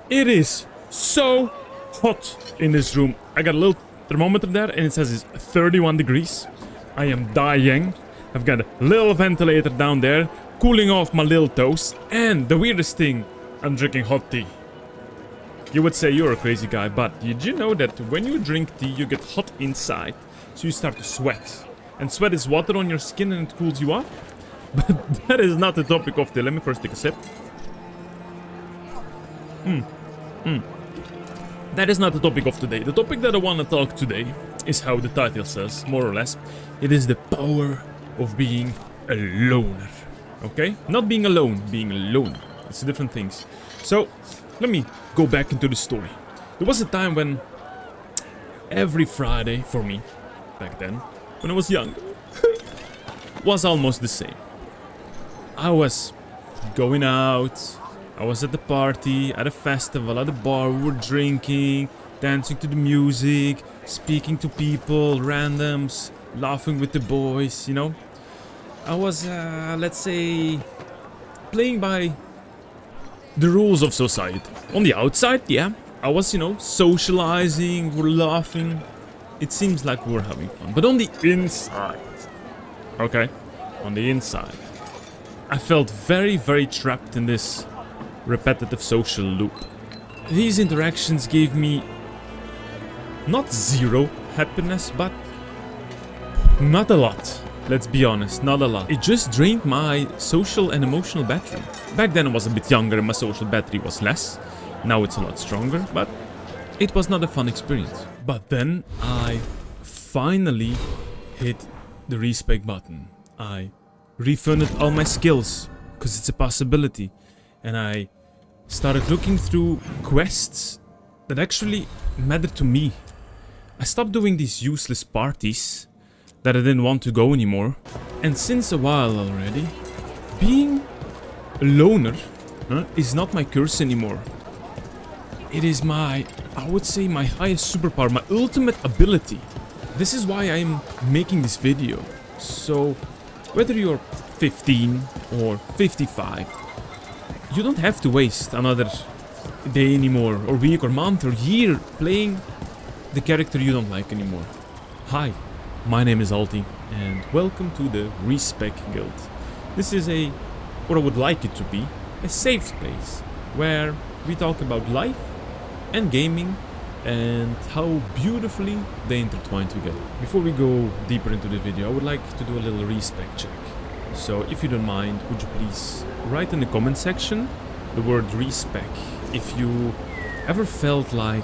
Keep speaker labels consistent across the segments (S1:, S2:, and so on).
S1: It is so hot in this room. I got a little thermometer there and it says it's 31 degrees. I am dying. I've got a little ventilator down there, cooling off my little toes. And the weirdest thing, I'm drinking hot tea. You would say you're a crazy guy, but did you know that when you drink tea, you get hot inside? So you start to sweat. And sweat is water on your skin and it cools you off. But that is not the topic of the... Let me first take a sip. That is not the topic of today. The topic that I want to talk today is how the title says, more or less. It is the power of being a loner. Okay? Not being alone, being a loner. It's different things. So, let me go back into the story. There was a time when every Friday for me, back then, when I was young, was almost the same. I was going out, I was at the party, at a festival, at a bar, we were drinking, dancing to the music, speaking to people, randoms, laughing with the boys, you know. I was, let's say, playing by the rules of society. On the outside, yeah, I was, you know, socializing, we're laughing. It seems like we're having fun. But on the inside, okay, on the inside, I felt very, very trapped in this repetitive social loop. These interactions gave me not zero happiness, but not a lot. Let's be honest, not a lot. It just drained my social and emotional battery. Back then I was a bit younger and my social battery was less. Now it's a lot stronger, but it was not a fun experience. But then I finally hit the Respec button. I refunded all my skills, because it's a possibility. And I started looking through quests that actually mattered to me. I stopped doing these useless parties that I didn't want to go anymore. And since a while already, being a loner is not my curse anymore. It is my, I would say, my highest superpower, my ultimate ability. This is why I'm making this video. So, whether you're 15 or 55, you don't have to waste another day anymore, or week, or month, or year playing the character you don't like anymore. Hi, my name is ALTY, and welcome to the Respec Guild. This is what I would like it to be, a safe space where we talk about life and gaming and how beautifully they intertwine together. Before we go deeper into the video, I would like to do a little Respec check. So if you don't mind, would you please write in the comment section the word Respec if you ever felt like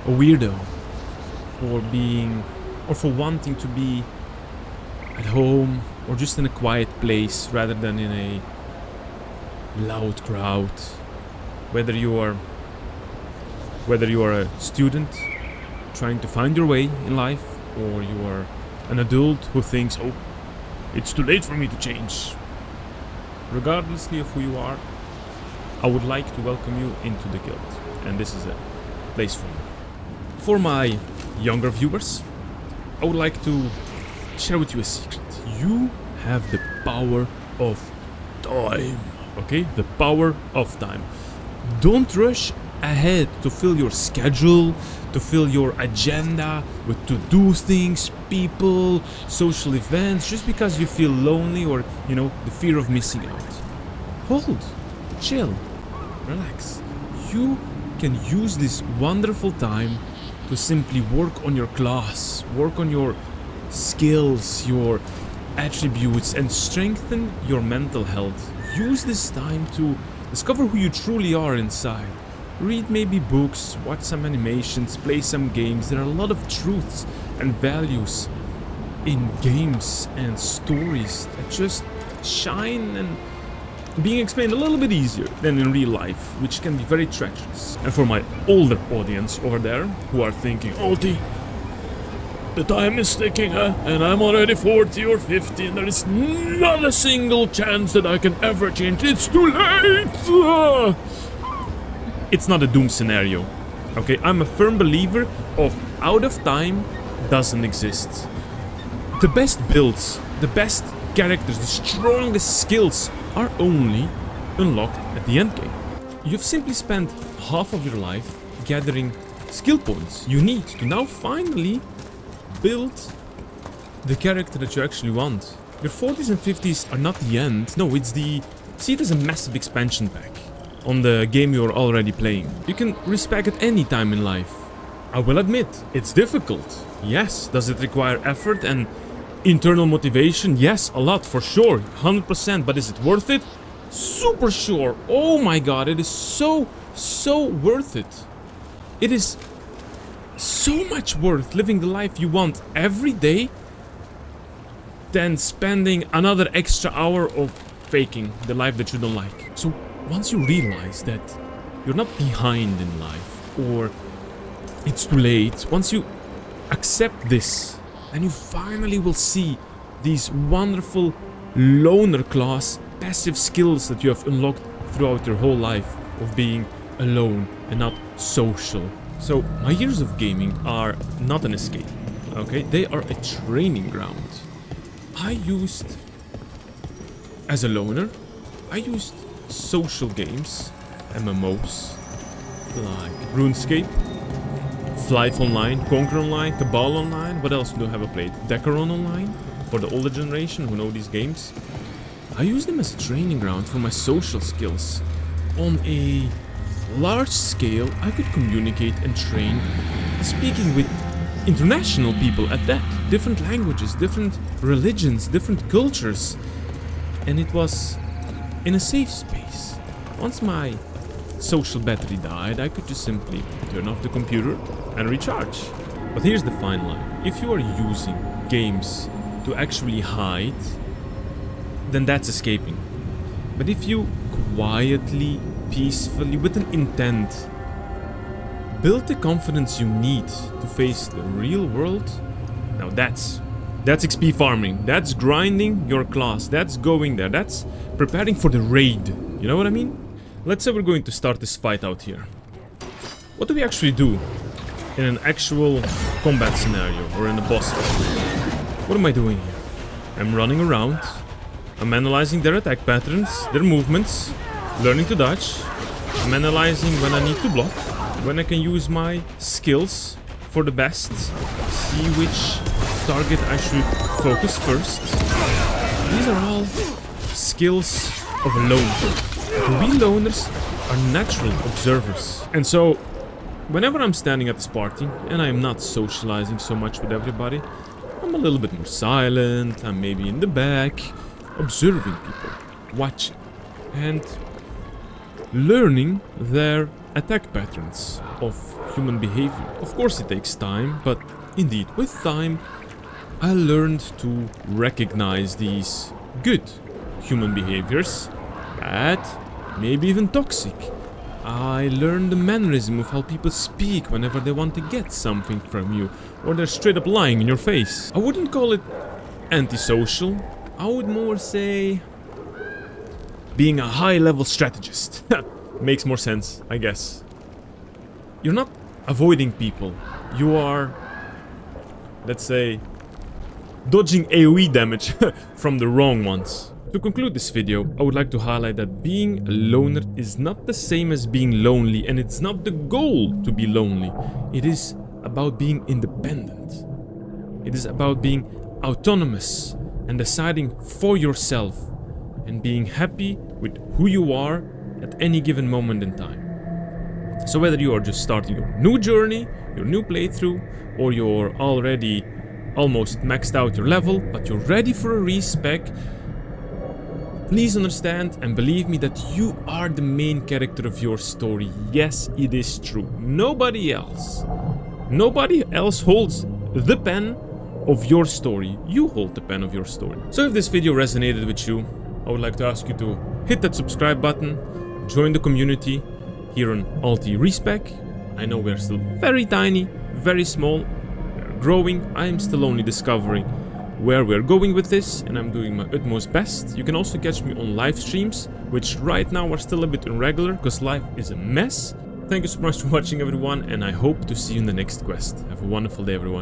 S1: a weirdo, or for wanting to be at home or just in a quiet place rather than in a loud crowd. Whether you are a student trying to find your way in life, or you are an adult who thinks, oh, it's too late for me to change. Regardlessly of who you are, I would like to welcome you into the guild, and this is a place for you. For my younger viewers, I would like to share with you a secret. You have the power of time, okay? The power of time. Don't rush ahead to fill your schedule, to fill your agenda with to-do things, people, social events, just because you feel lonely or, you know, the fear of missing out. Hold, chill, relax. You can use this wonderful time to simply work on your class, work on your skills, your attributes, and strengthen your mental health. Use this time to discover who you truly are inside. Read maybe books, watch some animations, play some games. There are a lot of truths and values in games and stories that just shine and being explained a little bit easier than in real life, which can be very treacherous. And for my older audience over there who are thinking, ALTY, the time is ticking, and I'm already 40 or 50 and there is not a single chance that I can ever change. It's too late! It's not a doom scenario, okay? I'm a firm believer of out of time doesn't exist. The best builds, the best characters, the strongest skills are only unlocked at the end game. you've simply spent half of your life gathering skill points you need to now finally build the character that you actually want. Your 40s and 50s are not the end. No, it's the... See it as a massive expansion pack on the game you're already playing. You can respec at any time in life. I will admit, it's difficult. Yes. Does it require effort and internal motivation? Yes, a lot for sure. 100%. But is it worth it? Super sure. Oh my god, it is so worth it. It is so much worth living the life you want every day than spending another extra hour of faking the life that you don't like. So once you realize that you're not behind in life or it's too late, once you accept this, then you finally will see these wonderful loner class passive skills that you have unlocked throughout your whole life of being alone and not social. So my years of gaming are not an escape, okay? They are a training ground. I used, as a loner, I used social games, MMOs, like RuneScape, Flight Online, Conquer Online, Cabal Online. What else do I have played? Decaron Online, for the older generation who know these games. I use them as a training ground for my social skills. On a large scale, I could communicate and train speaking with international people at that. Different languages, different religions, different cultures. And it was in a safe space. Once my social battery died, I could just simply turn off the computer and recharge. But here's the fine line. If you are using games to actually hide, then that's escaping. But if you quietly, peacefully, with an intent, build the confidence you need to face the real world, now that's XP farming, that's grinding your class, that's going there, that's preparing for the raid, you know what I mean? Let's say we're going to start this fight out here. What do we actually do in an actual combat scenario or in a boss fight? What am I doing here? I'm running around, I'm analyzing their attack patterns, their movements, learning to dodge, I'm analyzing when I need to block, when I can use my skills for the best, see which target I should focus first. These are all skills of a loner. We loners are natural observers. And so, whenever I'm standing at this party and I'm not socializing so much with everybody, I'm a little bit more silent, I'm maybe in the back, observing people, watching, and learning their attack patterns of human behavior. Of course it takes time, but indeed, with time, I learned to recognize these good human behaviors, bad, maybe even toxic. I learned the mannerism of how people speak whenever they want to get something from you, or they're straight up lying in your face. I wouldn't call it antisocial, I would more say being a high-level strategist. Makes more sense, I guess. You're not avoiding people, you are, let's say, dodging AoE damage from the wrong ones. To conclude this video, I would like to highlight that being a loner is not the same as being lonely, and it's not the goal to be lonely. It is about being independent. It is about being autonomous and deciding for yourself and being happy with who you are at any given moment in time. So whether you are just starting your new journey, your new playthrough, or you're already almost maxed out your level, but you're ready for a respec, please understand and believe me that you are the main character of your story. Yes, it is true. Nobody else holds the pen of your story. You hold the pen of your story. So if this video resonated with you, I would like to ask you to hit that subscribe button, join the community here on ALTY Respec. I know we're still very tiny, very small, we're growing. I am still only discovering where we're going with this, and I'm doing my utmost best. You can also catch me on live streams, which right now are still a bit irregular because life is a mess. Thank you so much for watching, everyone, and I hope to see you in the next quest. Have a wonderful day, everyone.